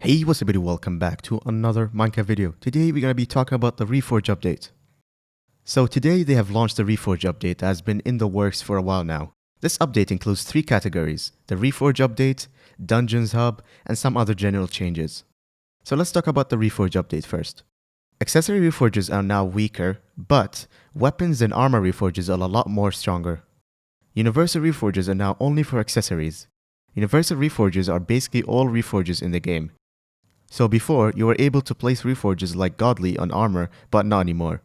Hey, what's up everybody, welcome back to another Minecraft video. Today we're going to be talking about the Reforge update. So today they have launched the Reforge update that has been in the works for a while now. This update includes 3 categories: the Reforge update, Dungeons Hub, and some other general changes. So let's talk about the Reforge update first. Accessory Reforges are now weaker, but weapons and armor Reforges are a lot more stronger. Universal Reforges are now only for accessories. Universal Reforges are basically all Reforges in the game. So before, you were able to place Reforges like Godly on armor, but not anymore.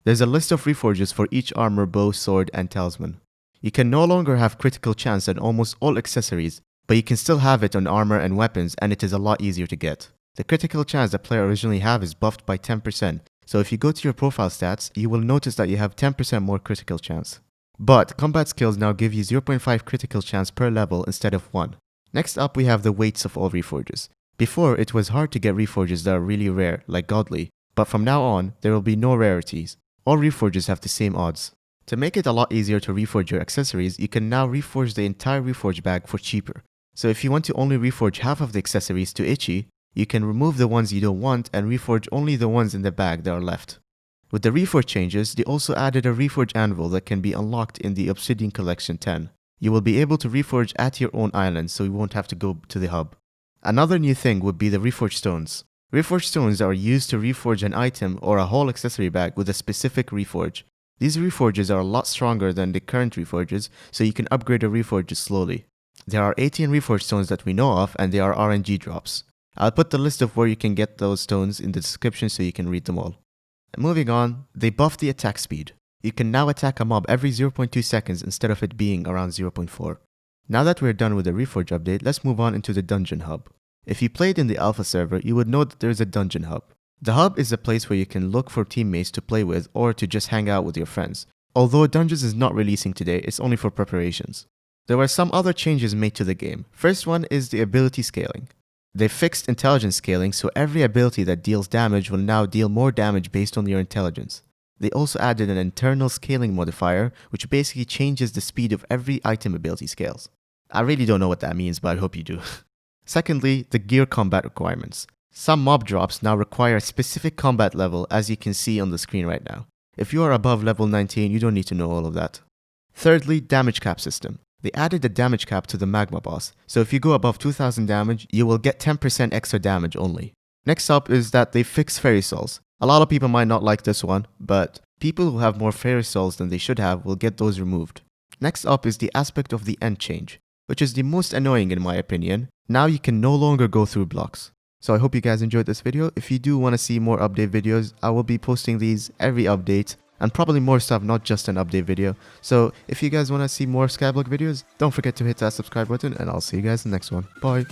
There's a list of Reforges for each armor, bow, sword, and talisman. You can no longer have critical chance on almost all accessories, but you can still have it on armor and weapons, and it is a lot easier to get. The critical chance that player originally have is buffed by 10%, so if you go to your profile stats, you will notice that you have 10% more critical chance. But combat skills now give you 0.5 critical chance per level instead of 1. Next up we have the weights of all Reforges. Before, it was hard to get Reforges that are really rare, like Godly, but from now on, there will be no rarities. All Reforges have the same odds. To make it a lot easier to reforge your accessories, you can now reforge the entire Reforge bag for cheaper. So if you want to only reforge half of the accessories to Itchy, you can remove the ones you don't want and reforge only the ones in the bag that are left. With the Reforge changes, they also added a Reforge anvil that can be unlocked in the Obsidian Collection 10. You will be able to reforge at your own island, so you won't have to go to the hub. Another new thing would be the Reforge stones. Reforge stones are used to reforge an item or a whole accessory bag with a specific reforge. These reforges are a lot stronger than the current reforges, so you can upgrade the reforges slowly. There are 18 reforge stones that we know of, and they are RNG drops. I'll put the list of where you can get those stones in the description so you can read them all. Moving on, they buffed the attack speed. You can now attack a mob every 0.2 seconds instead of it being around 0.4. Now that we're done with the Reforge update, let's move on into the Dungeon Hub. If you played in the alpha server, you would know that there is a Dungeon Hub. The hub is a place where you can look for teammates to play with or to just hang out with your friends. Although Dungeons is not releasing today, it's only for preparations. There were some other changes made to the game. First one is the ability scaling. They fixed intelligence scaling, so every ability that deals damage will now deal more damage based on your intelligence. They also added an internal scaling modifier, which basically changes the speed of every item ability scales. I really don't know what that means, but I hope you do. Secondly, the gear combat requirements. Some mob drops now require a specific combat level, as you can see on the screen right now. If you are above level 19, you don't need to know all of that. Thirdly, damage cap system. They added a damage cap to the magma boss, so if you go above 2000 damage, you will get 10% extra damage only. Next up is that they fixed fairy souls. A lot of people might not like this one, but people who have more fairy souls than they should have will get those removed. Next up is the aspect of the end change, which is the most annoying in my opinion. Now you can no longer go through blocks. So I hope you guys enjoyed this video. If you do want to see more update videos, I will be posting these every update and probably more stuff, not just an update video. So if you guys want to see more Skyblock videos, don't forget to hit that subscribe button and I'll see you guys in the next one. Bye.